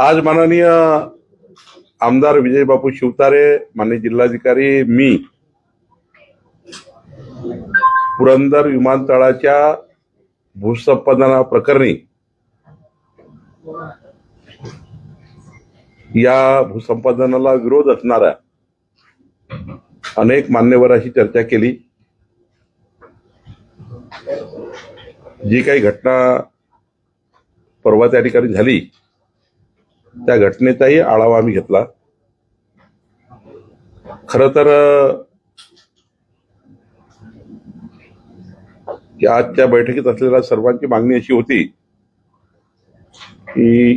आज माननीय आमदार विजय बापू शिवतारे, माननीय जिल्हाधिकारी, मी पुरंदर विमानतळाच्या भूसंपादना प्रकरणी या भूसंपादनाला विरोध असणाऱ्या अनेक मान्यवरांशी चर्चा केली। जी काही घटना परवा त्या ठिकाणी झाली त्या घटनेचाही आढावा आम्ही घेतला। खरं तर आजच्या बैठकीत असलेल्या सर्वांची मागणी अशी होती की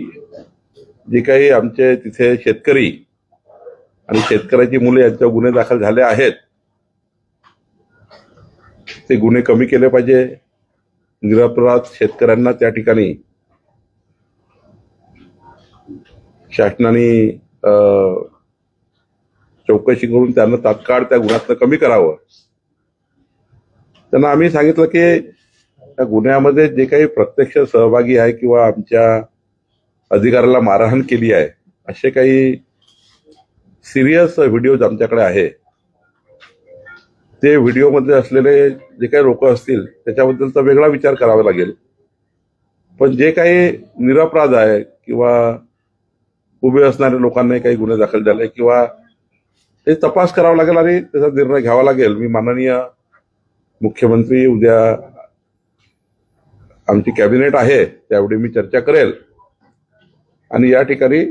जे काही आमचे तिथे शेतकरी आणि शेतकऱ्याची मुले यांच्यावर गुन्हे दाखल झाले आहेत ते गुन्हे कमी केले पाहिजे। निरपराध शेतकऱ्यांना त्या ठिकाणी शासनाने चौकशी करून त्यांना तात्काळ त्या गुन्ह्यातनं कमी करावं। त्यांना आम्ही सांगितलं की त्या गुन्ह्यामध्ये जे काही प्रत्यक्ष सहभागी आहे किंवा आमच्या अधिकाऱ्याला मारहाण केली आहे असे काही सिरियस व्हिडिओज आमच्याकडे आहे। ते व्हिडिओमध्ये असलेले जे काही लोक असतील त्याच्याबद्दलचा वेगळा विचार करावा लागेल, पण जे काही निरपराध आहे किंवा उभे असणाऱ्या लोकांना काही गुन्हे दाखल झाले किंवा ते तपास करावा लागेल आणि त्याचा निर्णय घ्यावा लागेल। मी माननीय मुख्यमंत्री, उद्या आमची कॅबिनेट आहे त्यावेळी मी चर्चा करेल आणि या ठिकाणी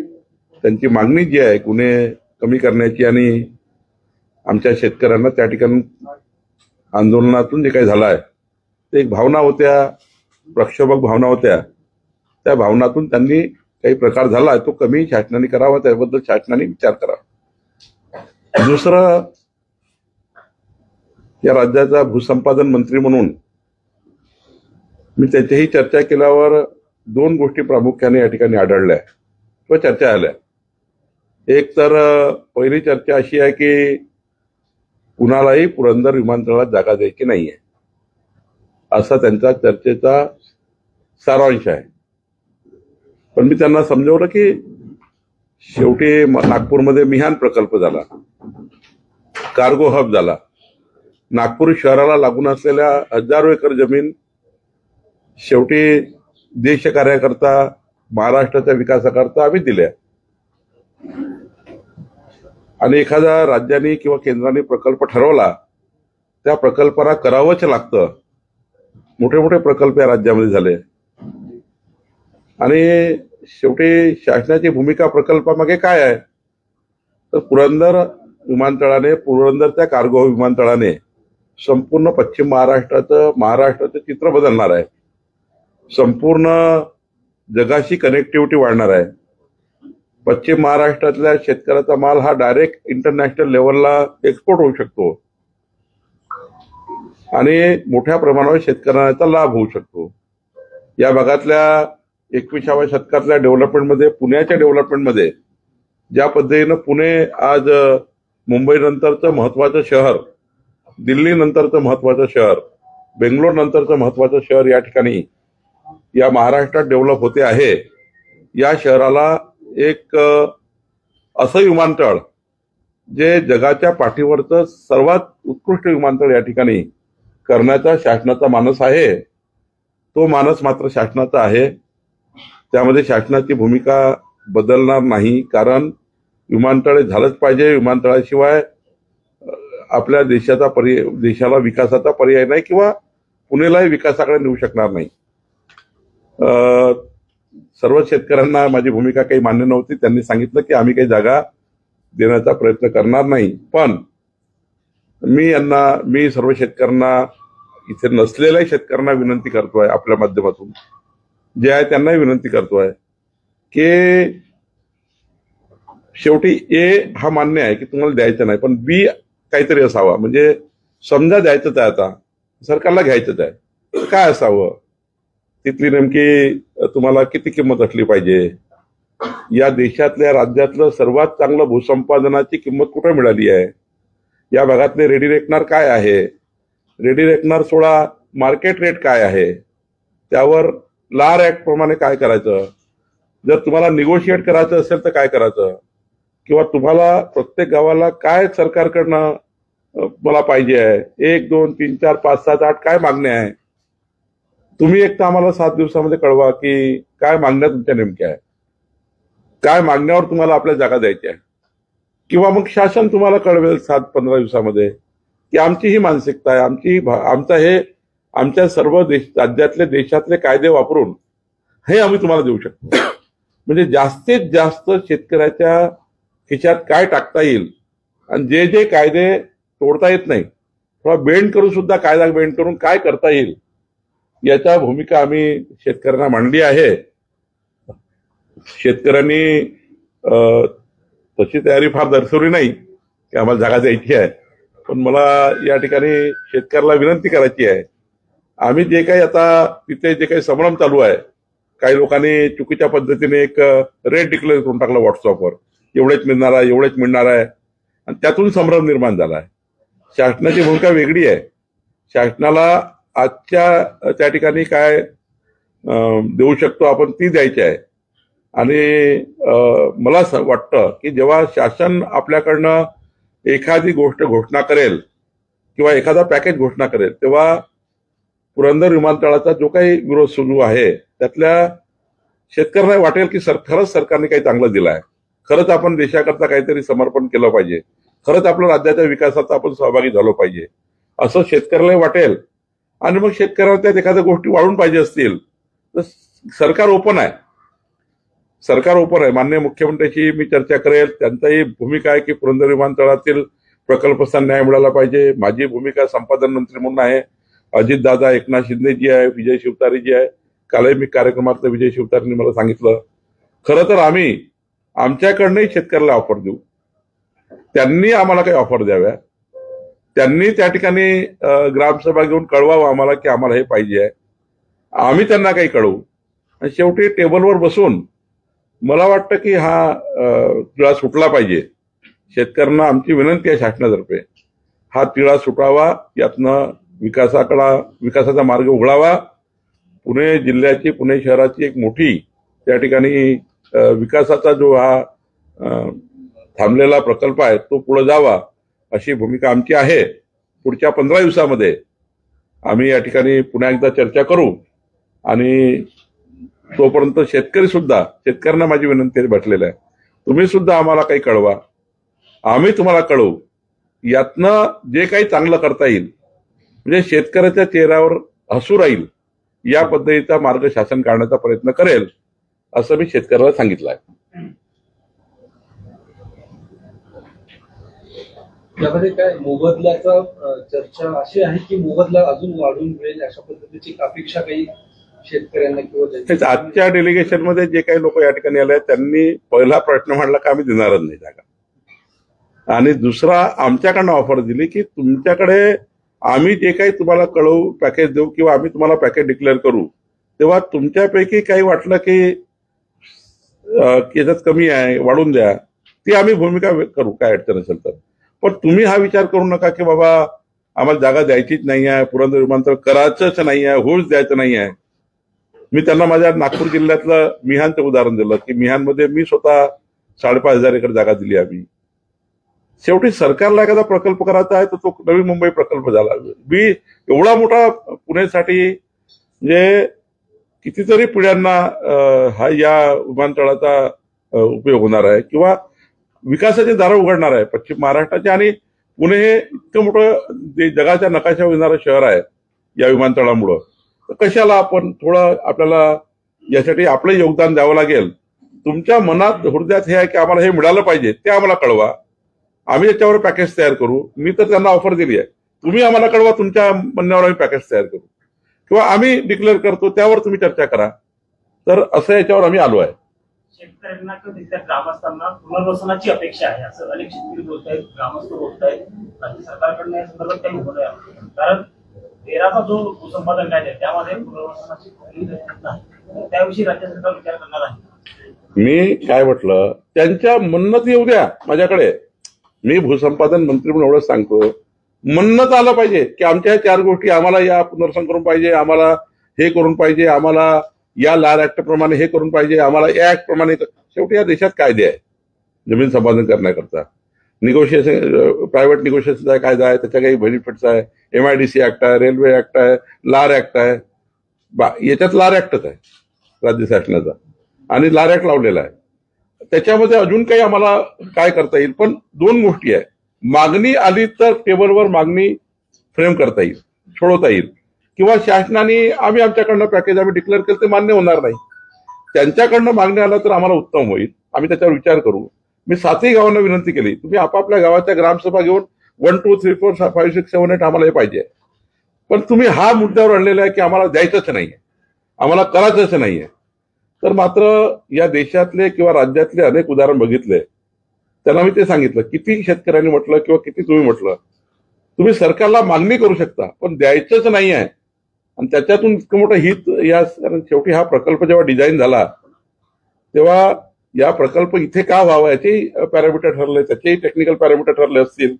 त्यांची मागणी जी आहे गुन्हे कमी करण्याची आणि आमच्या शेतकऱ्यांना त्या ठिकाणी आंदोलनातून जे काही झालं आहे ते एक भावना होत्या, प्रक्षोभक भावना होत्या, त्या भावनातून त्यांनी काही प्रकार झाला तो कमी शासनाने करावा, त्याबद्दल शासनाने विचार करावा। दुसरं, या राज्याचा भूसंपादन मंत्री म्हणून मी त्याच्याही चर्चा केल्यावर दोन गोष्टी प्रामुख्याने या ठिकाणी आढळल्या व चर्चा आल्या। एक तर पहिली चर्चा अशी आहे की कुणालाही पुरंदर विमानतळात जागा द्यायची नाहीये असा त्यांचा चर्चेचा सारांश आहे। पण मी त्यांना समजवलं की शेवटी नागपूरमध्ये मिहान प्रकल्प झाला, कार्गो हब झाला, नागपूर शहराला लागून असलेल्या हजारो एकर जमीन शेवटी देशकार्याकरता, महाराष्ट्राच्या विकासाकरता आम्ही दिल्या आणि एखाद्या राज्याने किंवा केंद्राने प्रकल्प ठरवला त्या प्रकल्पाला करावंच लागतं। मोठे मोठे प्रकल्प या राज्यामध्ये झाले आणि शेवटी शासनाची भूमिका प्रकल्पामागे काय आहे तर पुरंदर विमानतळाने, पुरंदरच्या कार्गो विमानतळाने संपूर्ण पश्चिम महाराष्ट्राचं चित्र बदलणार आहे। संपूर्ण जगाशी कनेक्टिव्हिटी वाढणार आहे। पश्चिम महाराष्ट्रातल्या शेतकऱ्याचा माल हा डायरेक्ट इंटरनॅशनल लेवलला एक्सपोर्ट होऊ शकतो आणि मोठ्या प्रमाणावर शेतकऱ्यांचा लाभ होऊ शकतो। या भागातल्या 21व्या शतकातल्या डेव्हलपमेंटमध्ये, पुण्याच्या डेव्हलपमेंटमध्ये ज्या पद्धतीनं पुणे आज मुंबई नंतरचं महत्वाचं शहर, दिल्ली नंतरचं महत्वाचं शहर, बेंगलोर नंतरचं महत्वाचं शहर या ठिकाणी या महाराष्ट्रात डेव्हलप होते आहे, या शहराला एक असं विमानतळ जे जगाच्या पाठीवरचं सर्वात उत्कृष्ट विमानतळ या ठिकाणी करण्याचा शासनाचा मानस आहे, तो मानस मात्र शासनाचा आहे। त्यामध्ये शासनाची भूमिका बदलणार नाही, कारण विमानतळ झालंच पाहिजे। विमानतळाशिवाय आपल्या देशाला विकासाचा पर्याय नाही किंवा पुणेलाही विकासाकडे नेऊ शकणार नाही। सर्व शेतकऱ्यांना माझी भूमिका काही मान्य नव्हती। त्यांनी सांगितलं की आम्ही काही जागा देण्याचा प्रयत्न करणार नाही, पण मी सर्व शेतकऱ्यांना, इथे नसलेल्या शेतकऱ्यांना विनंती करतोय, आपल्या माध्यमातून जे आहे त्यांनाही विनंती करतोय की शेवटी ए हा मान्य आहे की तुम्हाला द्यायचं नाही, पण बी काहीतरी असावा। म्हणजे समजा द्यायचंच आहे, आता सरकारला घ्यायचंच आहे, काय असावं, तिथली नेमकी तुम्हाला किती किंमत असली पाहिजे, या देशातल्या राज्यातलं सर्वात चांगलं भूसंपादनाची किंमत कुठे मिळाली आहे, या भागातले रेडी रेकनर काय आहे, रेडी रेकनर सोडा मार्केट रेट काय आहे, त्यावर लार ऍक्ट प्रमाणे काय करायचं, जर तुम्हाला निगोशिएट करायचं असेल तर काय करायचं, किंवा तुम्हाला प्रत्येक गावाला काय सरकारकडनं मला पाहिजे आहे, 1, 2, 3, 4, 5, 7, 8 काय मागण्या आहे, तुम्ही एक तर आम्हाला 7 दिवसामध्ये कळवा की काय मागण्या तुमच्या नेमक्या आहे, काय मागण्यावर तुम्हाला आपल्या जागा द्यायच्या आहे, किंवा मग शासन तुम्हाला कळवेल 7-15 दिवसामध्ये की आमची ही मानसिकता आहे, आमचा हे आमच्या सर्व राज्यातले देशातले कायदे वापरून हे आम्ही तुम्हाला देऊ शकतो. म्हणजे जास्तीत जास्त शेतकऱ्याच्या खिशात काय टाकता येईल आणि जे जे कायदे तोडता येत नाही, थोडा बेंड करून सुद्धा कायदा बेंड करून काय करता येईल याच्या भूमिका आम्ही शेतकऱ्यांना मांडली आहे. शेतकऱ्यांनी तशी तयारी फार दर्शवली नाही की आम्हाला जागा द्यायची आहे, पण मला या ठिकाणी शेतकऱ्याला विनंती करायची आहे. आम्ही जे काही आता तिथे जे काही संभ्रम चालू आहे, काही लोकांनी चुकीच्या पद्धतीने एक रेट डिक्लेअर करून टाकला व्हॉट्सअपवर, एवढेच मिळणार आहे, एवढेच मिळणार आहे, आणि त्यातून संभ्रम निर्माण झाला आहे. शासनाची भूमिका वेगळी आहे. शासनाला आजच्या त्या ठिकाणी काय देऊ शकतो आपण ती द्यायची आहे. आणि मला वाटतं की जेव्हा शासन आपल्याकडनं एखादी गोष्ट घोषणा करेल किंवा एखादा पॅकेज घोषणा करेल, तेव्हा पुरंदर विमानतळाचा जो काही विरोध सुरू आहे त्यातल्या शेतकऱ्यांना वाटेल की खरंच सरकारने काही चांगलं दिलं आहे, खरंच आपण देशाकरता काहीतरी समर्पण केलं पाहिजे, खरंच आपल्या राज्याच्या विकासात आपण सहभागी झालो पाहिजे असं शेतकऱ्याला वाटेल. आणि मग शेतकऱ्याला त्यात एखाद्या गोष्टी वाढून पाहिजे असतील तर सरकार ओपन आहे. माननीय मुख्यमंत्र्यांशी मी चर्चा करेल. त्यांचाही भूमिका आहे की पुरंदर विमानतळातील प्रकल्पांना न्याय मिळाला पाहिजे. माझी भूमिका संपादन मंत्री म्हणून आहे. अजितदादा, एकनाथ शिंदेजी आहे, विजय शिवतारेजी आहे. कालही मी कार्यक्रमात विजय शिवतारेंनी मला सांगितलं, खरं तर आम्ही आमच्याकडनंही शेतकऱ्याला ऑफर देऊ, त्यांनी आम्हाला काही ऑफर द्याव्या, त्यांनी त्या ठिकाणी ग्रामसभा घेऊन कळवावं आम्हाला की आम्हाला हे पाहिजे आहे, आम्ही त्यांना काही कळवू, आणि शेवटी टेबलवर बसून मला वाटतं की हा तिळा सुटला पाहिजे. शेतकऱ्यांना आमची विनंती आहे शासनातर्फे, हा तिळा सुटावा, यातनं विकासाचा मार्ग उघडावा. पुणे जिल्ह्याची, पुणे शहराची एक मोठी त्या ठिकाणी विकासाचा जो हा थांबलेला प्रकल्प आहे तो पुढे जावा अशी भूमिका आमची आहे. पुढच्या 15 दिवसामध्ये आम्ही या ठिकाणी पुन्हा एकदा चर्चा करू, आणि तोपर्यंत शेतकऱ्यांना माझी विनंती भेटलेली आहे, तुम्ही सुद्धा आम्हाला काही कळवा, आम्ही तुम्हाला कळवू. यातनं जे काही चांगलं करता येईल, म्हणजे शेतकऱ्याच्या चेहऱ्यावर हसू राहील या पद्धतीचा मार्ग शासन काढण्याचा प्रयत्न करेल असं मी शेतकऱ्याला सांगितलं आहे. यामध्ये काय मोबदल्याचा चर्चा अशी आहे की मोबदला अजून वाढून मिळेल अशा पद्धतीची अपेक्षा काही शेतकऱ्यांना किंवा आजच्या डेलिगेशन मध्ये जे काही लोक या ठिकाणी आले त्यांनी पहिला प्रश्न मांडला की आम्ही देणारच नाही जागा, आणि दुसरा आमच्याकडनं ऑफर दिली की तुमच्याकडे आम्ही जे काही तुम्हाला कळवू, पॅकेज देऊ किंवा आम्ही तुम्हाला पॅकेज डिक्लेअर करू, तेव्हा तुमच्यापैकी काही वाटलं की याच्यात कमी आहे, वाढून द्या, ती आम्ही भूमिका करू, काय अडचण असेल तर. पण तुम्ही हा विचार करू नका की बाबा आम्हाला जागा द्यायचीच नाही आहे, पुरंदर विमानतळ करायचंच नाही आहे, होऊच द्यायचं नाही आहे. मी त्यांना माझ्या नागपूर जिल्ह्यातलं मिहानचं उदाहरण दिलं की मिहानमध्ये मी स्वतः 5,500 एकर जागा दिली आम्ही. शेवटी सरकारला एखादा प्रकल्प करायचा आहे तर तो नवी मुंबई प्रकल्प झाला. मी एवढा मोठा पुण्यासाठी म्हणजे कितीतरी पिढ्यांना हा या विमानतळाचा उपयोग होणार आहे किंवा विकासाचे दारं उघडणार आहे पश्चिम महाराष्ट्राचे. आणि पुणे हे इतकं मोठं जगाच्या नकाशावर येणारं शहर आहे या विमानतळामुळं. तर कशाला आपण थोडं आपल्याला यासाठी आपलं योगदान द्यावं लागेल. तुमच्या मनात हृदयात हे आहे की आम्हाला हे मिळालं पाहिजे, ते आम्हाला कळवा, आम्ही याच्यावर पॅकेज तयार करू. मी तर त्यांना ऑफर दिली आहे, तुम्ही आम्हाला कळवा, तुमच्या म्हणण्यावर आम्ही पॅकेज तयार करू किंवा आम्ही डिक्लेअर करतो, त्यावर तुम्ही चर्चा करा. तर असं याच्यावर आम्ही आलो आहे. शेतकऱ्यांना किंवा ग्रामस्थांना पुनर्वसनाची अपेक्षा आहे असं अनेक शेतकरी बोलत आहेत, ग्रामस्थ बोलत आहेत. राज्य सरकारकडनं या संदर्भात काही होत आहे, कारण 13चा जो भूसंपादन कायदा आहे त्यामध्ये पुनर्वसनाची कुठलीही तरतूद नाही. त्याविषयी राज्य सरकार विचार करणार आहे. मी काय म्हटलं, त्यांच्या म्हणणं येऊ द्या माझ्याकडे. मी भूसंपादन मंत्री म्हणून एवढंच सांगतो, म्हणणंच आलं पाहिजे की आमच्या 4 गोष्टी आम्हाला या पुनर्वसन करून पाहिजे, आम्हाला हे करून पाहिजे, आम्हाला या लार ऍक्ट प्रमाणे हे करून पाहिजे, आम्हाला या ऍक्ट प्रमाणे. शेवटी या देशात कायदे आहे जमीन संपादन करण्याकरता. निगोशिएशन, प्रायव्हेट निगोशिएशनचा कायदा आहे, त्याच्या काही बेनिफिट्स आहे, MIDC ऍक्ट आहे, रेल्वे ऍक्ट आहे, लार ऍक्ट आहे. याच्यात लार ऍक्टच आहे राज्य शासनाचा, आणि लार ऍक्ट लावलेला आहे. त्याच्यामध्ये अजून काही आम्हाला काय करता येईल, पण दोन गोष्टी आहे. मागणी आली तर टेबलवर मागणी फ्रेम करता येईल, सोडवता येईल, किंवा शासनाने आम्ही आमच्याकडनं पॅकेज आम्ही डिक्लेअर केलं ते मान्य होणार नाही. त्यांच्याकडनं मागणी आलं तर आम्हाला उत्तम होईल, आम्ही त्याच्यावर विचार करू. मी 7ही गावांना विनंती केली, तुम्ही आपापल्या गावाच्या ग्रामसभा घेऊन 1, 2, 3, 4, 5, 6, 7, 8 आम्हाला हे पाहिजे. पण तुम्ही हा मुद्द्यावर आणलेला आहे की आम्हाला द्यायचंच नाहीये, आम्हाला करायचंच नाहीये. तर मात्र या देशातले किंवा राज्यातले अनेक उदाहरण बघितले, त्यांना मी ते सांगितलं, किती शेतकऱ्यांनी म्हटलं किंवा किती तुम्ही म्हटलं, तुम्ही सरकारला मागणी करू शकता पण द्यायचंच नाही आहे. आणि त्याच्यातून इतकं मोठं हित या, शेवटी हा प्रकल्प जेव्हा डिझाईन झाला तेव्हा या प्रकल्प इथे का व्हावा याचेही पॅरामीटर ठरले, त्याचेही टेक्निकल पॅरामीटर ठरले असतील.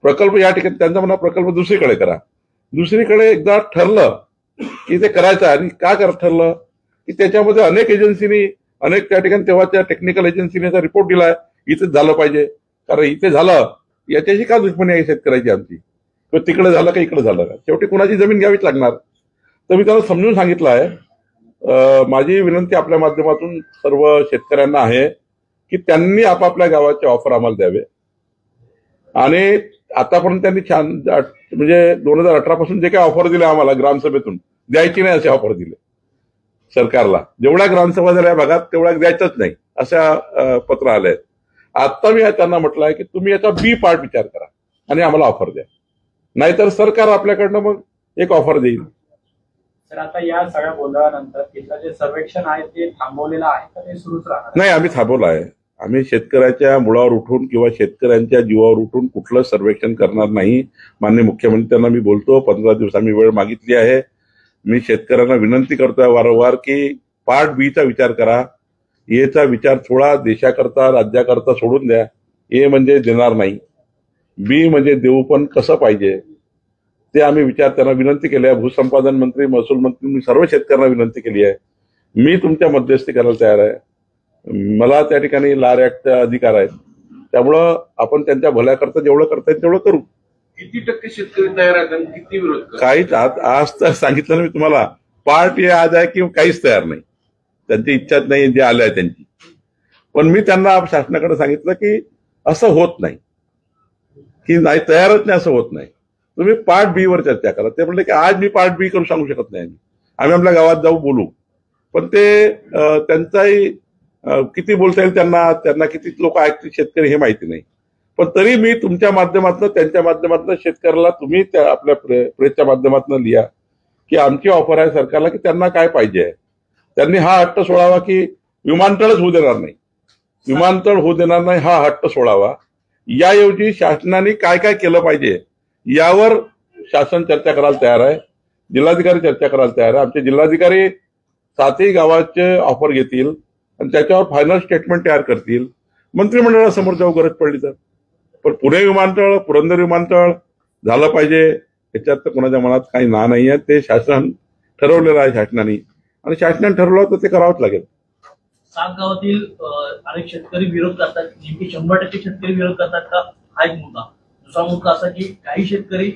प्रकल्प या ठिकाणी त्यांचा म्हणा प्रकल्प दुसरीकडे करा. दुसरीकडे एकदा ठरलं की ते करायचं, आणि का ठरलं की त्याच्यामध्ये अनेक एजन्सीनी, अनेक त्या ठिकाणी तेव्हाच्या टेक्निकल एजन्सीने याचा रिपोर्ट दिलाय, इथेच झालं पाहिजे. कारण इथे झालं याच्याशी का दुश्मनी आहे शेतकऱ्याची आमची, किंवा तिकडे झालं का इकडे झालं का, शेवटी कुणाची जमीन घ्यावीच लागणार. तर मी त्याला समजून सांगितलं आहे. माझी विनंती आपल्या माध्यमातून सर्व शेतकऱ्यांना आहे की त्यांनी आपापल्या गावाचे ऑफर आम्हाला द्यावे. आणि आतापर्यंत त्यांनी छान, म्हणजे 2018 पासून जे काही ऑफर दिले आम्हाला ग्रामसभेतून, द्यायची नाही असे ऑफर दिले सरकारला. जेवढ्या ग्रामसभा झाल्या भागात तेवढ्या द्यायचंच नाही अशा पत्र आले आहेत. आता मी त्यांना म्हटलं आहे की तुम्ही याचा बी पार्ट विचार करा आणि आम्हाला ऑफर द्या, नाहीतर सरकार आपल्याकडनं मग एक ऑफर देईल. तर आता या सगळ्या गोंधळानंतर तिथलं जे सर्वेक्षण आहे ते थांबवलेलं आहे का ते सुरूच राहणार? नाही, आम्ही थांबवलं आहे. आम्ही शेतकऱ्याच्या मुळावर उठून किंवा शेतकऱ्यांच्या जीवावर उठून कुठलं सर्वेक्षण करणार नाही. माननीय मुख्यमंत्र्यांना मी बोलतो, 15 दिवस आम्ही वेळ मागितली आहे. मी शेतकऱ्यांना विनंती करतोय वारंवार की पार्ट बीचा विचार करा, एचा विचार थोडा देशाकरता राज्याकरता सोडून द्या. ए म्हणजे देणार नाही, बी म्हणजे देऊ पण कसं पाहिजे ते आम्ही विचार त्यांना विनंती केली आहे. भूसंपादन मंत्री, महसूल मंत्री, मी सर्व शेतकऱ्यांना विनंती केली आहे. मी तुमच्या मध्यस्थी करायला तयार आहे. मला त्या ठिकाणी लार ऍक्टचा अधिकार आहे, त्यामुळं आपण त्यांच्या भल्याकरता जेवढं करता येईल तेवढं करू. किती टक्के शेतकरी तयार आहेत आणि किती विरोध करतात? काहीच आज तर सांगितलं ना मी तुम्हाला, पार्ट हे आज आहे की काहीच तयार नाही, त्यांची इच्छाच नाही जे आलं आहे त्यांची. पण मी त्यांना शासनाकडे सांगितलं की असं होत नाही, की नाही तयारच नाही, असं होत नाही. तुम्ही पार्ट बी वर चर्चा करा. ते म्हणले की आज मी पार्ट बी करू सांगू शकत नाही, आम्ही आपल्या गावात जाऊ बोलू. पण ते त्यांचाही किती बोलता येईल त्यांना किती लोक ऐकतील शेतकरी हे माहिती नाही. पण तरी मी तुमच्या माध्यमातून, त्यांच्या माध्यमातून शेतकऱ्याला तुम्ही आपल्या प्रेसच्या माध्यमातून लिहा की आमची ऑफर आहे सरकारला की त्यांना काय पाहिजे आहे. त्यांनी हा हट्ट सोडावा की विमानतळच होऊ देणार नाही, विमानतळ होऊ देणार नाही हा हट्ट सोडावा. याऐवजी शासनाने काय काय केलं पाहिजे यावर शासन चर्चा करायला तयार आहे, जिल्हाधिकारी चर्चा करायला तयार आहे. आमचे जिल्हाधिकारी 7ही गावाचे ऑफर घेतील आणि त्याच्यावर फायनल स्टेटमेंट तयार करतील. मंत्रिमंडळासमोर जाऊ गरज पडली तर. पण पुणे विमानतळ, पुरंदर विमानतळ झालं पाहिजे याच्यात तर कोणाच्या मनात काही ना नाही आहे. ते शासन ठरवलेलं आहे शासनाने, आणि शासनाने ठरवलं तर ते करावंच लागेल. 7 गावातील अनेक शेतकरी विरोध करतात, नेमकी 100% शेतकरी विरोध करतात का, हा एक मुद्दा. दुसरा मुद्दा असा की काही शेतकरी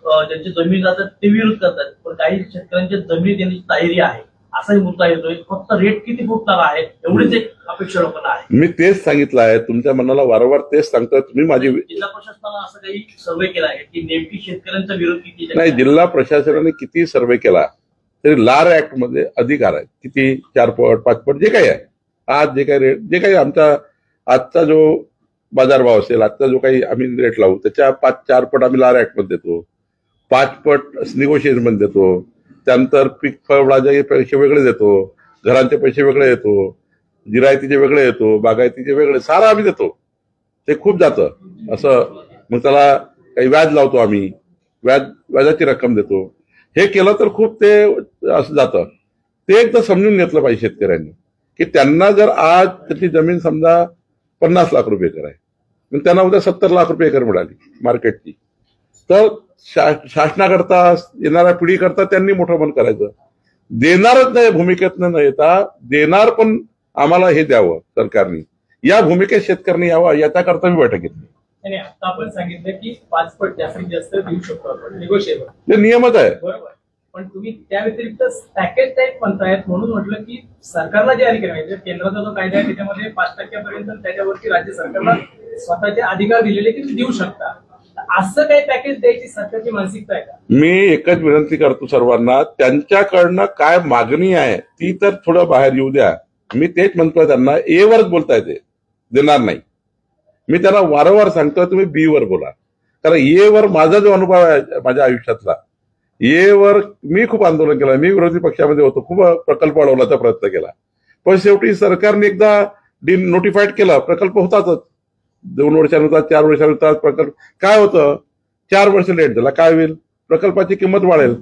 ज्यांची जमीन जातात ते विरोध करतात, पण काही शेतकऱ्यांच्या जमिनी देण्याची तयारी आहे असाही मुद्दा येतोय. फक्त रेट किती फुटणार आहे एवढीच एक अपेक्षा लोकांना आहे. मी तेच सांगितलं आहे, तुमच्या मनाला वारंवार तेच सांगतोय. तुम्ही माझी जिल्हा प्रशासनानं असं काही सर्वे केला आहे की नेमकी शेतकऱ्यांचा विरोध किती? नाही, जिल्हा प्रशासनाने किती सर्वे केला तरी लार ऍक्ट मध्ये अधिकार आहे. किती 4 पट 5 पट जे काही आहे, आज जे काही रेट, जे काही आमचा आजचा जो बाजारभाव असेल, आजचा जो काही आम्ही रेट लावू त्याच्या 5-4 पट आम्ही लार ऍक्ट मध्ये देतो, 5 पट निगोशिएशन मध्ये देतो. त्यानंतर पीक फळबागाचे पैसे वेगळे देतो, घरांचे पैसे वेगळे देतो, जिरायतीचे वेगळे देतो, बागायतीचे वेगळे, सारं आम्ही देतो. ते खूप जातं असं. मग त्याला काही व्याज लावतो आम्ही, व्याजाची रक्कम देतो. हे केलं तर खूप ते असं जातं. ते एकदा समजून घेतलं पाहिजे शेतकऱ्यांनी की त्यांना जर आज त्याची जमीन समजा 50 लाख रुपये एकर आहे, पण त्यांना उद्या 70 लाख रुपये एकर मिळाली मार्केटची, तर शासनाकरता येणाऱ्या पिढीकरता त्यांनी मोठं मन करायचं. देणारच नाही भूमिकेतनं न येता देणार पण आम्हाला हे द्यावं सरकारने, या भूमिकेत शेतकऱ्यांनी यावं याच्याकरता मी बैठक घेतली. आणि आता आपण सांगितलं की 5 पट जास्तीत जास्त देऊ शकतो आपण निगोशिएबल, ते नियमच आहे. बरोबर. पण तुम्ही त्या व्यतिरिक्त पॅकेज टाईप म्हणतायत, म्हणून म्हटलं की सरकारला जारी करायचं केंद्राचा जो कायदा आहे त्याच्यामध्ये 5% पर्यंत त्याच्यावरती राज्य सरकारला स्वतःचे अधिकार दिलेले की तुम्ही देऊ शकता. असं काही पॅकेज द्यायची सरकारची मानसिकता आहे का? मी एकच विनंती करतो सर्वांना, त्यांच्याकडनं काय मागणी आहे ती तर थोडं बाहेर येऊ द्या. मी तेच म्हणतोय त्यांना, ए वरच बोलताय ते देणार नाही. मी त्यांना वारंवार सांगतोय तुम्ही बी वर बोला, कारण ए वर माझा जो अनुभव आहे माझ्या आयुष्यातला, ए वर मी खूप आंदोलन केलं, मी विरोधी पक्षामध्ये होतो, खूप प्रकल्प अडवण्याचा प्रयत्न केला, पण शेवटी सरकारने एकदा नोटिफाईड केलं प्रकल्प होतातच. 2 वर्षांनी होतात, 4 वर्षांनी होतात. प्रकल्प काय होतं, 4 वर्ष लेट झाला काय होईल, प्रकल्पाची किंमत वाढेल,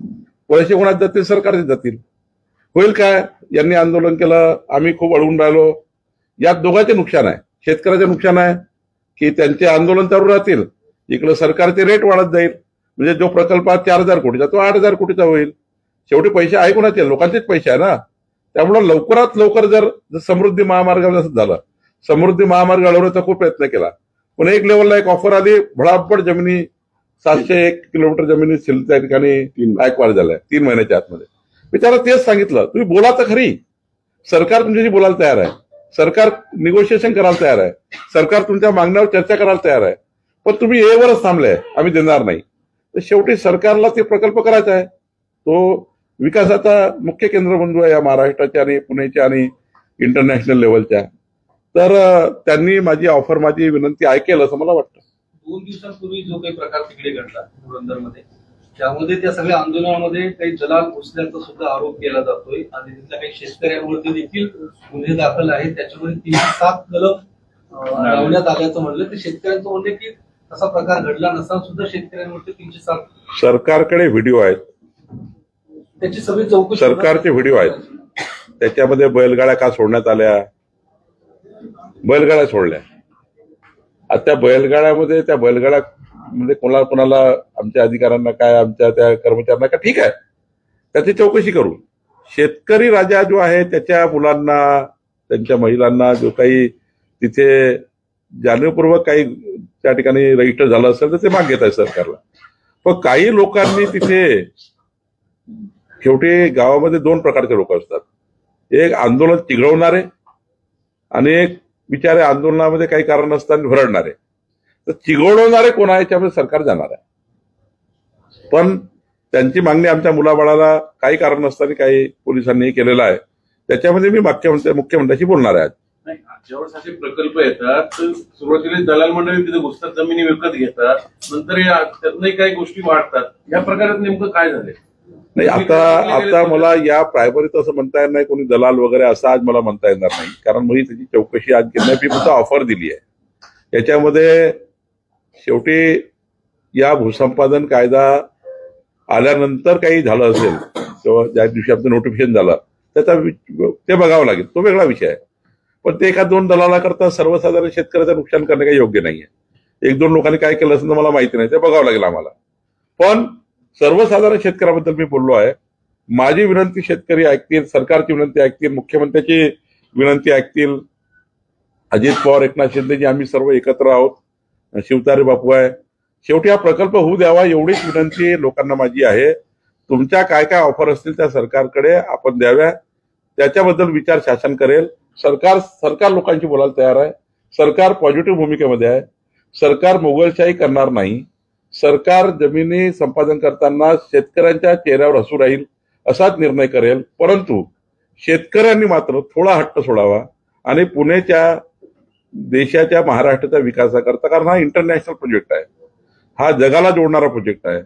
पैसे कोणात जातील, सरकारचे जातील, होईल काय. यांनी आंदोलन केलं, आम्ही खूप अडवून राहिलो. यात दोघांचे नुकसान आहे. शेतकऱ्याचे नुकसान आहे की त्यांचे आंदोलन चालू राहतील, इकडे सरकारचे रेट वाढत जाईल, म्हणजे जो प्रकल्प 4,000 कोटीचा तो 8,000 कोटीचा होईल. शेवटी पैसे आहे कोणाचे, लोकांचेच पैसे आहे ना. त्यामुळे लवकरात लवकर जर समृद्धी महामार्गावर असं झालं, समृद्धी महामार्ग अडवण्याचा खूप प्रयत्न केला, पण एक लेवलला एक ऑफर आली, भडाभड जमिनी 701 किलोमीटर जमिनी त्या ठिकाणी गायकवाड झालाय 3 महिन्याच्या आतमध्ये. मी त्याला तेच सांगितलं, तुम्ही बोला तर खरी, सरकार तुमच्याशी बोलायला तयार आहे, सरकार निगोशिएशन करायला तयार आहे, सरकार तुमच्या मागण्यावर चर्चा करायला तयार आहे, पण तुम्ही एवरच थांबले आम्ही देणार नाही. तर शेवटी सरकारला ते प्रकल्प करायचा आहे, तो विकासाचा मुख्य केंद्रबिंदू आहे या महाराष्ट्राच्या आणि पुण्याच्या आणि इंटरनॅशनल लेवलच्या. तर त्यांनी माझी ऑफर, माझी विनंती ऐकेल असं मला वाटतं. 2 दिवसांपूर्वी जो काही प्रकार तिकडे घडला पुरंदरमध्ये, त्यामध्ये त्या सगळ्या आंदोलनामध्ये काही जलाल घुसल्याचा सुद्धा आरोप केला जातोय आणि तिथल्या काही शेतकऱ्यांवरती देखील गुन्हे दाखल आहेत. त्याच्यामध्ये 307 कलम लावण्यात आल्याचं म्हणलं. तर शेतकऱ्यांचं म्हणणं की तसा प्रकार घडला नसताना सुद्धा शेतकऱ्यांवरती 307 सरकारकडे व्हिडिओ आहेत, त्याची सगळी चौकशी सरकारचे व्हिडिओ आहेत. त्याच्यामध्ये बैलगाड्या का सोडण्यात आल्या, बैलगाड्या सोडल्या. आता त्या बैलगाड्यामध्ये कोणाला आमच्या अधिकाऱ्यांना काय, आमच्या त्या कर्मचाऱ्यांना काय, ठीक आहे त्याची चौकशी करू. शेतकरी राजा जो आहे त्याच्या मुलांना, त्यांच्या महिलांना जो काही तिथे जाणीवपूर्वक काही त्या ठिकाणी रजिस्टर झालं असेल तर ते माग घेत आहे सरकारला. पण काही लोकांनी तिथे, शेवटी गावामध्ये 2 प्रकारचे लोक असतात, एक आंदोलन चिघळवणारे आणि एक बिचारे आंदोलनामध्ये काही कारण नसताना भरडणारे. तर चिघळवणारे कोण आहे याच्यामध्ये सरकार जाणार आहे, पण त्यांची मागणी आमच्या मुलाबाळाला काही कारण नसताना काही पोलिसांनी केलेलं आहे, त्याच्यामध्ये मी मुख्यमंत्र्यांशी बोलणार आहे. ज्यावेळेस असे प्रकल्प येतात तर सुरुवातीला दलाल मंडळी तिथे घुसतात, जमिनी विकत घेतात, नंतर त्यातनंही काही गोष्टी वाढतात. या प्रकारात नेमकं काय झालंय? नाही, आता मला या प्रायमरीत असं म्हणता येणार नाही कोणी दलाल वगैरे असं आज मला म्हणता येणार नाही, कारण मी त्याची चौकशी आज केली नाही. मी ऑफर दिली आहे. याच्यामध्ये शेवटी या भूसंपादन कायदा आल्यानंतर काही झालं असेल किंवा ज्या दिवशी आपलं नोटिफिकेशन झालं त्याचा ते बघावं लागेल, तो वेगळा विषय आहे. पण ते 1-2 दलाला करता सर्वसाधारण शेतकऱ्याचं नुकसान करणे काही योग्य नाहीये. 1-2 लोकांनी काय केलं असेल तर मला माहिती नाही, ते बघावं लागेल आम्हाला. पण सर्वसाधारण शेतकऱ्याबद्दल मी बोललो आहे. माझी विनंती शेतकरी ऐकतील, सरकारची विनंती ऐकतील, मुख्यमंत्र्याची विनंती ऐकतील, अजित पवार, एकनाथ शिंदेजी आम्ही सर्व एकत्र आहोत, शिवतारे बापू आहे. शेवटी हा प्रकल्प होऊ द्यावा एवढीच विनंती लोकांना माझी आहे. तुमच्या काय काय ऑफर असतील त्या सरकारकडे आपण द्याव्या, त्याच्याबद्दल विचार शासन करेल. सरकार लोकांशी बोलायला तयार आहे. सरकार पॉझिटिव्ह भूमिकेमध्ये आहे. सरकार मोगलशाही करणार नाही. सरकार जमिनी संपादन करताना शेतकऱ्यांच्या चेहऱ्यावर हसू राहील असाच निर्णय करेल. परंतु शेतकऱ्यांनी मात्र थोडा हट्ट सोडावा आणि पुण्याच्या, देशाच्या, महाराष्ट्राच्या विकासाकरता, कारण हा इंटरनॅशनल प्रोजेक्ट आहे, हा जगाला जोडणारा प्रोजेक्ट आहे.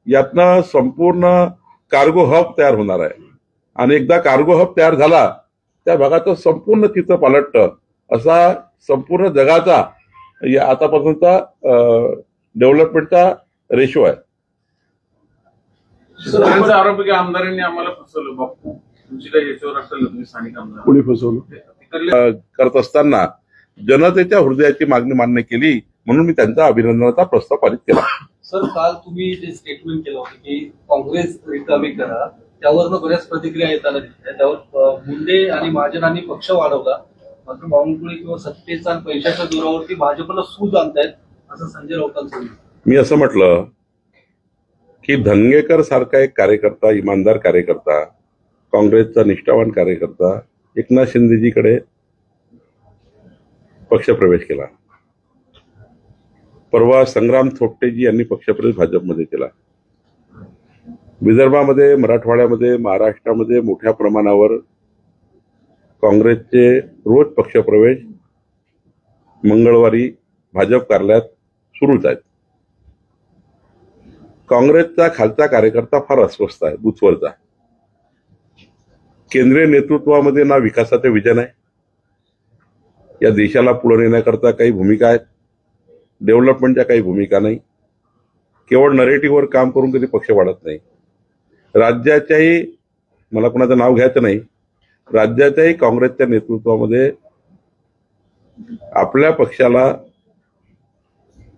यातनं संपूर्ण कार्गो हब तयार होणार आहे आणि एकदा कार्गो हब तयार झाला त्या भागाचं संपूर्ण चित्र पालटतं असा संपूर्ण जगाचा आतापासूनचा डेव्हलपमेंटचा रेशो आहे. त्यांचा आरोप की आमदारांनी आम्हाला फसवलं. बापू तुमची काही याच्यावर असेल, तुम्ही स्थानिक आमदार कोणी फसवलं करत असताना जनतेच्या हृदयाची मागणी मान्य केली म्हणून मी त्यांचा अभिनंदनाचा प्रस्ताव पारित केला. सर, काल तुम्ही जे स्टेटमेंट केलं होतं की काँग्रेस रिकामी करा त्यावरनं बऱ्याच प्रतिक्रिया येताना दिसल्या. त्यावर मुंडे आणि महाजनांनी पक्ष वाढवला, मात्र बावनकुळे किंवा सत्तेचा आणि पैशाच्या जोरावरती भाजपला सूज आणतायत असं संजय राऊतांचं म्हणणं. मी असं म्हटलं की धंगेकर सारखा एक कार्यकर्ता, इमानदार कार्यकर्ता, काँग्रेसचा निष्ठावान कार्यकर्ता एकनाथ शिंदेजीकडे पक्षप्रवेश केला. परवा संग्राम थोपटेजी यांनी पक्षप्रवेश भाजपमध्ये केला. विदर्भामध्ये, मराठवाड्यामध्ये, महाराष्ट्रामध्ये मोठ्या प्रमाणावर काँग्रेसचे रोज पक्षप्रवेश मंगळवारी भाजप कार्यालयात सुरूच आहेत. काँग्रेसचा खालचा कार्यकर्ता फार अस्वस्थ आहे, बुथवरचा. केंद्रीय नेतृत्वामध्ये ना विकासाचे विजन आहे, या देशाला पुढे नेण्याकरता काही भूमिका आहेत, डेव्हलपमेंटच्या काही भूमिका नाही. केवळ नरेटिव्हवर काम करून कधी पक्ष वाढत नाही. राज्याच्याही, मला कोणाचं नाव घ्यायचं नाही, राज्याच्याही काँग्रेसच्या नेतृत्वामध्ये आपल्या पक्षाला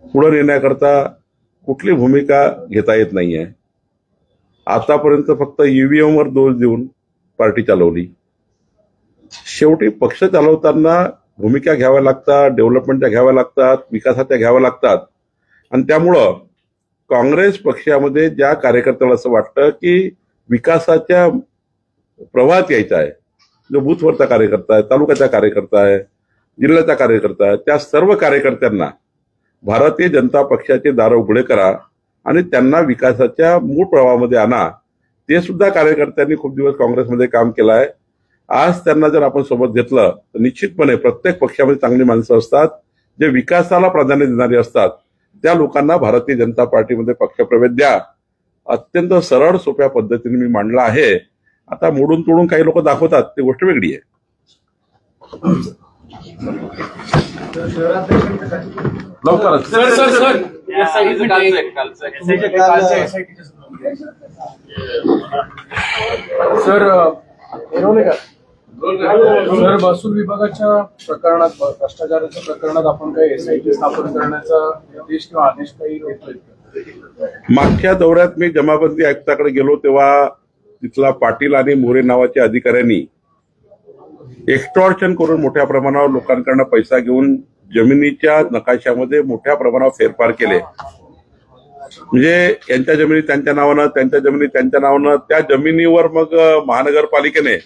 पुढे नेण्याकरता कुठली भूमिका घेता येत नाहीये. आतापर्यंत फक्त ईव्हीएमवर दोष देऊन पार्टी चालवली. शेवटी पक्ष चालवताना भूमिका घ्याव्या लागतात, डेव्हलपमेंटच्या घ्याव्या लागतात, विकासाच्या घ्याव्या लागतात. आणि त्यामुळं काँग्रेस पक्षामध्ये ज्या कार्यकर्त्याला असं वाटतं की विकासाच्या प्रवाहात यायचा आहे, जो बूथवरचा कार्यकर्ता आहे, तालुक्याचा कार्यकर्ता आहे, जिल्ह्याचा कार्यकर्ता आहे, त्या सर्व कार्यकर्त्यांना भारतीय जनता पक्षाचे दार उघडे करा आणि त्यांना विकासाच्या मूळ प्रवाहामध्ये आणा. ते सुद्धा कार्यकर्त्यांनी खूप दिवस काँग्रेसमध्ये काम केलं आहे. आज त्यांना जर आपण सोबत घेतलं तर निश्चितपणे प्रत्येक पक्षामध्ये चांगली माणसं असतात, जे विकासाला प्राधान्य देणारी असतात. त्या लोकांना भारतीय जनता पार्टीमध्ये पक्षप्रवेश द्या. अत्यंत सरळ सोप्या पद्धतीने मी मांडला आहे. आता मोडून तोडून काही लोक दाखवतात, ती गोष्ट वेगळी आहे. लवकरच सर सर महसूल विभागाच्या प्रकरणात, भ्रष्टाचाराच्या प्रकरणात आपण काही एसआयटी स्थापन करण्याचा निर्देश किंवा आदेश काही देतोय? मागच्या दौऱ्यात मी जमाबंदी आयुक्ताकडे गेलो तेव्हा तिथला पाटील आणि मोरे नावाच्या अधिकाऱ्यांनी एक्स्टॉर्शन करून मोठ्या प्रमाणावर लोकांकडून पैसा घेऊन जमिनीच्या नकाशामध्ये मोठ्या प्रमाणावर फेरफार केले. म्हणजे यांच्या जमिनी त्यांच्या नावानं, त्यांच्या जमिनी त्यांच्या नावानं, त्या जमिनीवर मग महानगरपालिकेने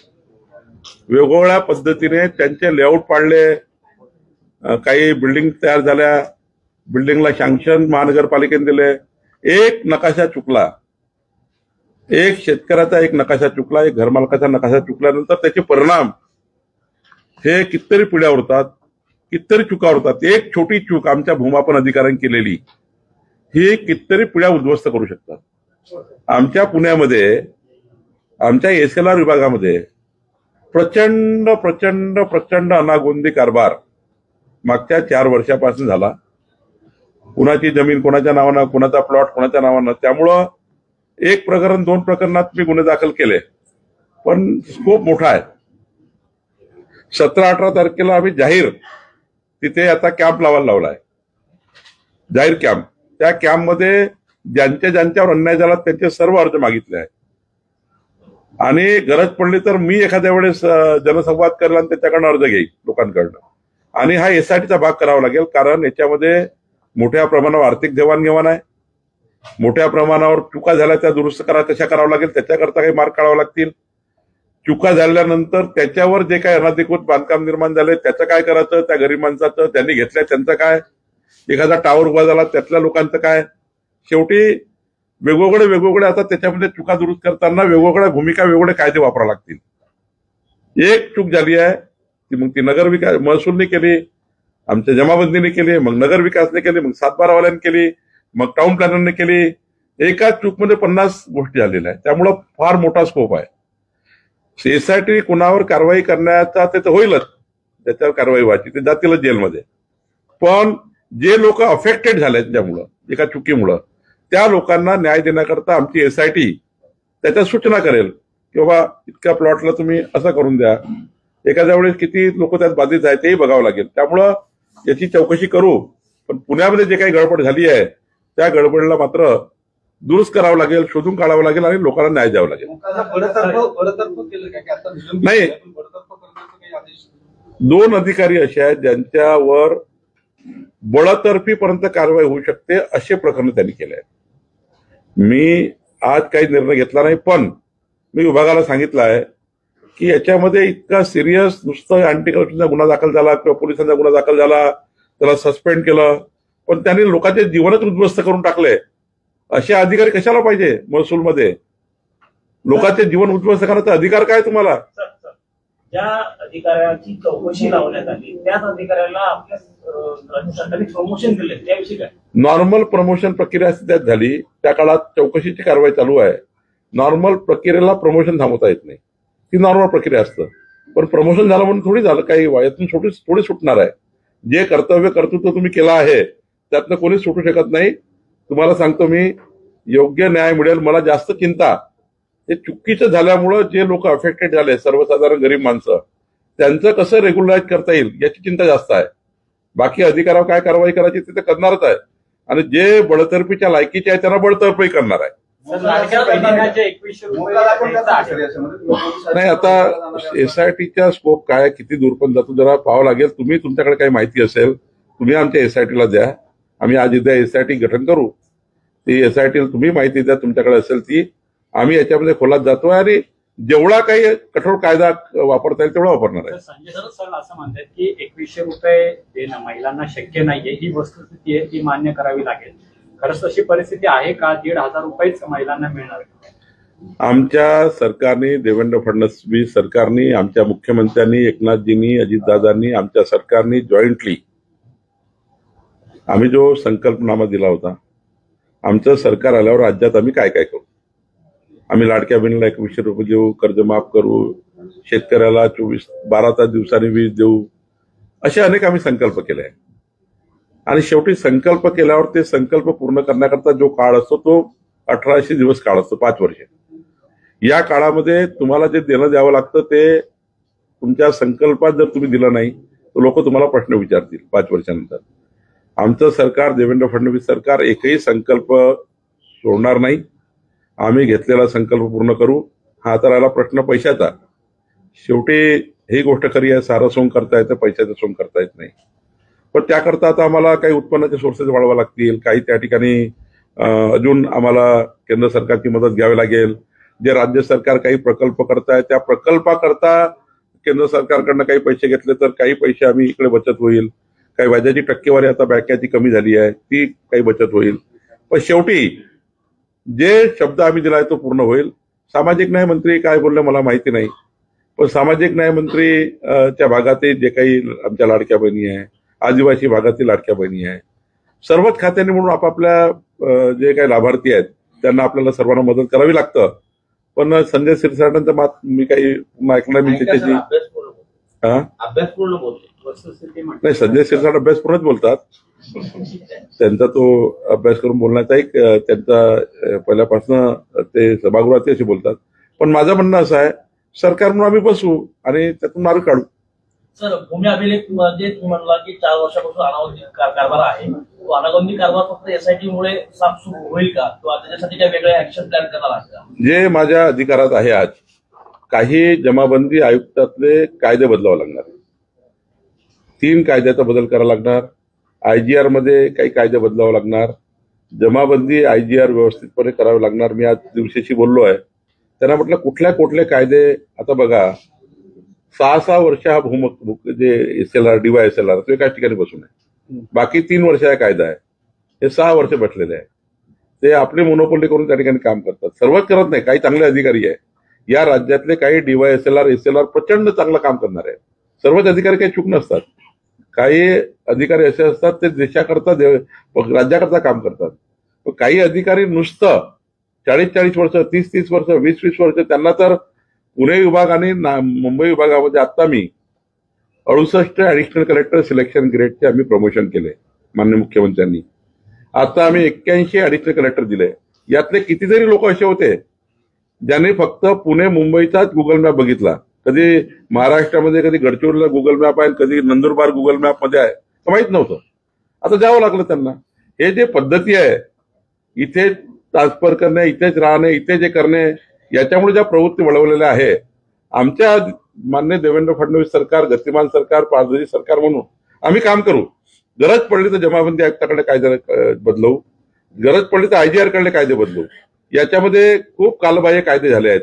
वेगवेगळ्या पद्धतीने त्यांचे लेआउट पाडले. काही बिल्डिंग तयार झाल्या, बिल्डिंगला सँक्शन महानगरपालिकेने दिले. एक नकाशा चुकला, एक शेतकऱ्याचा एक नकाशा चुकला, एक घरमालकाचा नकाशा चुकल्यानंतर त्याचे परिणाम हे कितीतरी पिढ्या होतात, कितीतरी चुका होतात. एक छोटी चूक आमच्या भूमापन अधिकाऱ्यांनी केलेली ही कितीतरी पिढ्या उद्ध्वस्त करू शकतात. आमच्या पुण्यामध्ये, आमच्या एसएलआर विभागामध्ये प्रचंड प्रचंड प्रचंड अनागोंदी कारभार मागच्या 4 वर्षापासून झाला. कुणाची जमीन कोणाच्या नावानं, कुणाचा प्लॉट कोणाच्या नावानं. त्यामुळं 1 प्रकरण 2 प्रकरणात मी गुन्हे दाखल केले, पण स्कोप मोठा आहे. 17-18 तारखेला आम्ही जाहीर तिथे आता कॅम्प लावायला लावलाय, जाहीर कॅम्प. त्या कॅम्पमध्ये ज्यांच्यावर अन्याय झाला त्यांचे सर्व अर्ज मागितले आहेत. आणि गरज पडली तर मी एखाद्या वेळेस जनसंवाद करेल आणि त्याच्याकडनं अर्ज घेईल लोकांकडनं. आणि हा एसआयटीचा भाग करावा लागेल, कारण याच्यामध्ये मोठ्या प्रमाणावर आर्थिक देवाणघेवाण आहे. मोठ्या प्रमाणावर चुका झाल्या त्या दुरुस्त करा, तशा करावं लागेल. त्याच्याकरता काही मार्ग काढावे लागतील. चुका झाल्यानंतर त्याच्यावर जे काही अनधिकृत बांधकाम निर्माण झाले त्याचं काय करायचं, त्या गरीब माणसाचं, त्यांनी घेतलंय त्यांचं काय, एखादा टावर उभा झाला त्यातल्या लोकांचं काय. शेवटी वेगवेगळे आता त्याच्यामध्ये चुका दुरुस्त करताना वेगवेगळ्या भूमिका, वेगवेगळे कायदे वापरावे लागतील. एक चूक झाली आहे ती मग ती नगर विकास महसूलने केली, आमच्या जमाबंदीने केली, मग नगर विकासने केली, मग 7-12वाल्यांनी केली, मग टाउन प्लॅनरने केली. एकाच चूकमध्ये 50 गोष्टी झालेल्या आहेत. त्यामुळं फार मोठा स्कोप आहे. एसआयटी कुणावर कारवाई करण्याचा ते तर होईलच, त्याच्यावर कारवाई व्हायची, ते जातीलच जेलमध्ये. पण जे लोक अफेक्टेड झाले त्यामुळं, एका चुकीमुळं, त्या लोकांना न्याय देण्याकरता आमची एसआयटी त्याच्या सूचना करेल की बाबा इतक्या प्लॉटला तुम्ही असं करून द्या. एखाद्या वेळेस किती लोक त्यात बाधित आहेत तेही बघावं लागेल. त्यामुळं याची चौकशी करू. पण पुण्यामध्ये जे काही गडबड झाली आहे त्या गडबडीला मात्र दुरुस्त करावं लागेल, शोधून काढावं लागेल आणि लोकांना न्याय द्यावा लागेल. बडतर्फ केलं का की आता निलंबित नाही. केलं, पण बडतर्फ करण्याचा काही आदेश 2 अधिकारी असे आहेत ज्यांच्यावर बळतर्फीपर्यंत कारवाई होऊ शकते असे प्रकरण त्यांनी केले आहेत. मी आज काही निर्णय घेतला नाही, पण मी विभागाला सांगितलं आहे की याच्यामध्ये इतका सिरियस नुसतं अँटी करप्शनचा गुन्हा दाखल झाला किंवा पोलिसांचा गुन्हा दाखल झाला, त्याला सस्पेंड केलं, पण त्यांनी लोकांचे जीवनच उद्ध्वस्त करून टाकले. असे अधिकारी कशाला पाहिजे महसूलमध्ये? लोकांचे जीवन उद्ध्वस्त करण्याचा अधिकार काय तुम्हाला? ज्या अधिकाऱ्याची चौकशी लावण्यात आली त्याच अधिकाऱ्याला आपल्या राज्य सरकारने प्रमोशन दिले, त्याविषयी काय? नॉर्मल प्रमोशन प्रक्रिया त्यात झाली, त्या काळात चौकशीची कारवाई चालू आहे. नॉर्मल प्रक्रियेला प्रमोशन थांबवता येत नाही, ती नॉर्मल प्रक्रिया असतं. पण प्रमोशन झालं म्हणून थोडी झालं, काही यातून थोडी सुटणार आहे. जे कर्तृत्व तुम्ही केलं आहे त्यातनं कोणीच सुटू शकत नाही. तुम्हाला सांगतो मी, योग्य न्याय मिळेल. मला जास्त चिंता हे चुकीचं झाल्यामुळं जे लोक अफेक्टेड झाले, सर्वसाधारण गरीब माणसं, त्यांचं कसं रेग्युलराईज करता येईल याची चिंता जास्त आहे. बाकी अधिकारावर काय कारवाई करायची ते करणारच आहे, आणि जे बळतर्फीच्या लायकीचे आहे त्यांना बळतर्फी करणार आहे. नाही, आता एसआयटीचा स्कोप काय, किती दूर पण जातो जरा पाहावं लागेल. तुम्ही तुमच्याकडे काही माहिती असेल तुम्ही आमच्या एसआयटीला द्या. आम्ही आज उद्या एसआयटी गठन करू. ती एसआयटीला तुम्ही माहिती द्या तुमच्याकडे असेल ती. आम्ही याच्यामध्ये खोलात जातोय आणि जेवढा काही कठोर कायदा वापरता येईल तेवढा वापरणार आहे. संजय सर असं म्हणतात की 2100 रुपये देणं महिलांना शक्य नाहीये, ही वस्तुस्थिती आहे, ती मान्य करावी लागेल. खरंच तशी परिस्थिती आहे का? 1,500 रुपयेच महिलांना मिळणार? आमच्या सरकारने, देवेंद्र फडणवीस सरकारने, आमच्या मुख्यमंत्र्यांनी, एकनाथजींनी, अजितदादांनी, आमच्या सरकारने जॉईंटली आम्ही जो संकल्पनामा दिला होता, आमचं सरकार आल्यावर राज्यात आम्ही काय काय करू. आम्ही लाडक्या बहिणीला 2100 रुपये देऊ, कर्जमाफ करू, शेतकऱ्याला 12 दिवसांनी वीज देऊ, असे अनेक आम्ही संकल्प केले आहे. आणि शेवटी संकल्प केल्यावर ते संकल्प पूर्ण करण्याकरता जो काळ असतो तो 1800 दिवस काळ असतो, 5 वर्ष. या काळामध्ये तुम्हाला जे देणं द्यावं लागतं ते तुमच्या संकल्पात जर तुम्ही दिलं नाही तर लोक तुम्हाला प्रश्न विचारतील 5 वर्षानंतर. आमचं सरकार, देवेंद्र फडणवीस सरकार, एकही संकल्प सोडणार नाही. आम्ही घेतलेला संकल्प पूर्ण करू. हा तर आला प्रश्न पैशाचा. शेवटी ही गोष्ट खरी आहे, सारं सोंग करता येतं, पैशाचं सोंग करता येत नाही. पण त्याकरता आता आम्हाला काही उत्पन्नाचे सोर्सेस वाढवावे लागतील. काही त्या ठिकाणी अजून आम्हाला केंद्र सरकारची मदत घ्यावी लागेल. जे राज्य सरकार काही प्रकल्प करताय त्या प्रकल्पाकरता केंद्र सरकारकडनं काही पैसे घेतले तर काही पैसे आम्ही इकडे बचत होईल. काही व्याजाची टक्केवारी आता बँकेची कमी झाली आहे, ती काही बचत होईल. पण शेवटी जे शब्द आम्ही दिलाय तो पूर्ण होईल. सामाजिक न्याय मंत्री काय बोलले मला माहिती नाही, पण सामाजिक न्याय मंत्री च्या भागातील जे काही आमच्या लाडक्या बहिणी आहे, आदिवासी भागातील लाडक्या बहिणी आहे, सर्वच खात्यांनी म्हणून आपापल्या जे काही लाभार्थी आहेत त्यांना आपल्याला सर्वांना मदत करावी लागतं. पण संजय क्षीरसागरांचं मी काही ऐकलं नाही त्याची. अभ्यासपूर्ण बोलतो, नाही, संजय क्षीरसागर अभ्यासपूर्णच बोलतात. त्यांचा तो अभ्यास करून बोलण्याचा एक त्यांचा पहिल्यापासून ते सभागृहात असे बोलतात. पण माझं म्हणणं असं आहे, सरकार म्हणून आम्ही बसू आणि त्यातून मार्ग काढू. सर, भूमी अभिलेख मध्ये तुम्ही म्हणला की 4 वर्षापासून अनावधी कारभार आहे. तो अनावधी कारभार फक्त एसआयटी मुळे साफसूफ होईल का, किंवा त्याच्यासाठी काही वेगळे ऍक्शन प्लॅन करणार आहेत का? जे माझ्या अधिकारात आहे आज, काही जमाबंदी आयुक्तातले कायदे बदलावे लागणार. 3 कायद्याचा बदल करावा लागणार. आयजीआर मध्ये काही कायदे बदलावे लागणार. जमाबंदी आयजीआर व्यवस्थितपणे करावे लागणार. मी आज दिवशीशी बोललो आहे, त्यांना म्हटलं कुठले कायदे. आता बघा, 6 वर्ष हा जे एसएलआर DYSLR तो एकाच ठिकाणी बसून आहे. बाकी 3 वर्ष हा कायदा आहे. हे 6 वर्ष बसलेले आहे. ते आपली मोनोपोली करून त्या ठिकाणी काम करतात. सर्वच करत नाही, काही चांगले अधिकारी आहे या राज्यातले. काही DYSLR SLR प्रचंड चांगलं काम करणार आहे. सर्वच अधिकारी काही चूक नसतात. काही अधिकारी असे असतात ते देशाकरता राज्याकरता काम करतात. काही अधिकारी नुसतं 40-40 वर्ष, 30-30 वर्ष, 20-20 वर्ष, त्यांना तर पुणे विभाग आणि मुंबई विभागामध्ये आता मी 68 ऍडिशनल कलेक्टर सिलेक्शन ग्रेडचे आम्ही प्रमोशन केले माननीय मुख्यमंत्र्यांनी. आता आम्ही 81 ऍडिशनल कलेक्टर दिले. यातले कितीतरी लोक असे होते ज्यांनी फक्त पुणे मुंबईचाच गुगल मॅप बघितला. कधी महाराष्ट्रामध्ये, कधी गडचिरोलीला गुगल मॅप आहे, कधी नंदुरबार गुगल मॅप मध्ये आहे, तर माहित नव्हतं. आता जावं लागलं त्यांना. हे जे पद्धती आहे इथे ट्रान्सफर करणे, इथेच राहणे, इथे जे करणे, याच्यामुळे ज्या प्रवृत्ती वळवलेल्या आहे, आमच्या मान्य देवेंद्र फडणवीस सरकार, गतिमान सरकार, पारदर्शी सरकार म्हणून आम्ही काम करू. गरज पडली तर जमाबंदी आयुक्ताकडे कायदे बदलवू, गरज पडली तर IGR कडे कायदे बदलू. याच्यामध्ये खूप कालबाह्य कायदे झाले आहेत.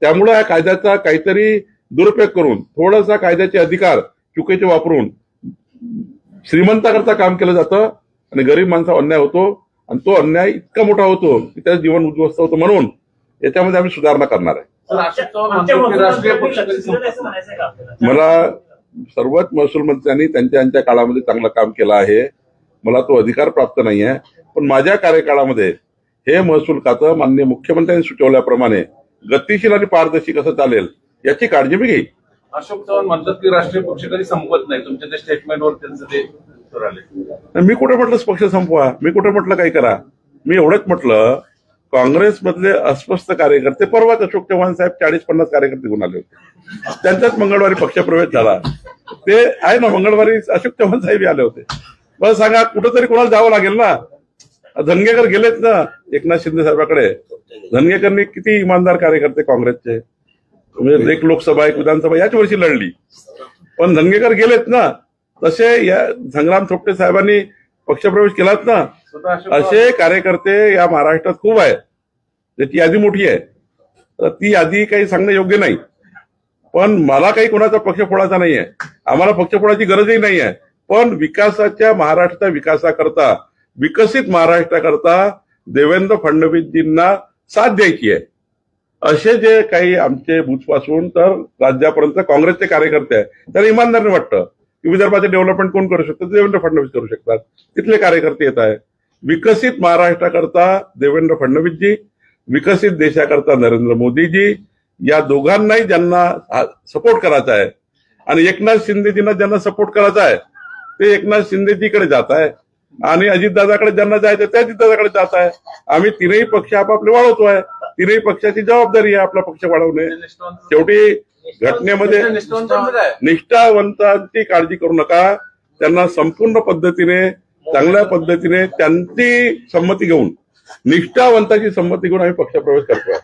त्यामुळे या कायद्याचा काहीतरी दुरुपयोग करून थोडासा कायद्याचे अधिकार चुकीचे वापरून श्रीमंताकरता काम केलं जातं आणि गरीब माणसावर अन्याय होतो, आणि तो अन्याय इतका मोठा होतो की त्याचं जीवन उद्ध्वस्त होतं. म्हणून याच्यामध्ये आम्ही सुधारणा करणार आहे. मला सर्वच महसूल मंत्र्यांनी त्यांच्या काळामध्ये चांगलं काम केलं आहे. मला तो अधिकार प्राप्त नाही आहे, पण माझ्या कार्यकाळामध्ये हे महसूल खातं माननीय मुख्यमंत्र्यांनी सुचवल्याप्रमाणे गतिशील आणि पारदर्शी कसं चालेल याची काळजी मी घेईन. अशोक चव्हाण म्हणतात की राष्ट्रीय पक्ष कधी संपत नाही. तुमच्या त्या स्टेटमेंटवर त्यांचं ते उत्तर आले. मी कुठे म्हटलं पक्ष संपवा, मी कुठे म्हटलं काही करा. मी एवढंच म्हटलं काँग्रेसमधले अस्वस्थ कार्यकर्ते, परवाच अशोक चव्हाण साहेब 40-50 कार्यकर्ते घेऊन आले होते. त्यांचाच मंगळवारी पक्षप्रवेश झाला. ते आहे ना, मंगळवारी अशोक चव्हाण साहेब आले होते. बरं सांगा, कुठंतरी कोणाला जावं लागेल ना. धनगेकर गेलेत ना एकनाथ शिंदे साहेबाकडे. धनगेकरनी किती इमानदार कार्यकर्ते काँग्रेसचे, म्हणजे एक लोकसभा एक विधानसभा याच वर्षी लढली, पण धनगेकर गेलेत ना. तसे या संग्राम थोपटे साहेबांनी पक्षप्रवेश केलाच ना. असे कार्यकर्ते या महाराष्ट्रात खूप आहेत. त्याची यादी मोठी आहे, तर ती यादी काही सांगणं योग्य नाही. पण मला काही कोणाचा पक्ष फोडायचा नाहीये, आम्हाला पक्ष फोडायची गरजही नाही आहे. पण विकासाच्या महाराष्ट्राच्या विकासाकरता, विकसित महाराष्ट्राकरता देवेंद्र फडणवीसजींना साथ द्यायची आहे. असे जे काही आमचे बूथपासून तर राज्यापर्यंत काँग्रेसचे कार्यकर्ते आहेत, त्याला इमानदारीने वाटतं की विदर्भाचे डेव्हलपमेंट कोण करू शकतं, देवेंद्र फडणवीस करू शकतात. तिथले कार्यकर्ते येत आहे. विकसित महाराष्ट्राकरता देवेंद्र फडणवीसजी, विकसित देशाकरता नरेंद्र मोदीजी, या दोघांनाही ज्यांना सपोर्ट करायचा आहे आणि एकनाथ शिंदेजींना ज्यांना सपोर्ट करायचा आहे ते एकनाथ शिंदेजीकडे जात आहे, आणि अजितदादाकडे ज्यांना जायचं त्या अजितदादाकडे जात आहे. आम्ही तीनही पक्ष आपापले वाढवतोय. तीनही पक्षाची जबाबदारी आहे आपला पक्ष वाढवणे. शेवटी घटनेमध्ये निष्ठावंतांची काळजी करू नका. त्यांना संपूर्ण पद्धतीने, चांगल्या पद्धतीने त्यांची संमती घेऊन, निष्ठावंताची संमती घेऊन आम्ही पक्षप्रवेश करतोय.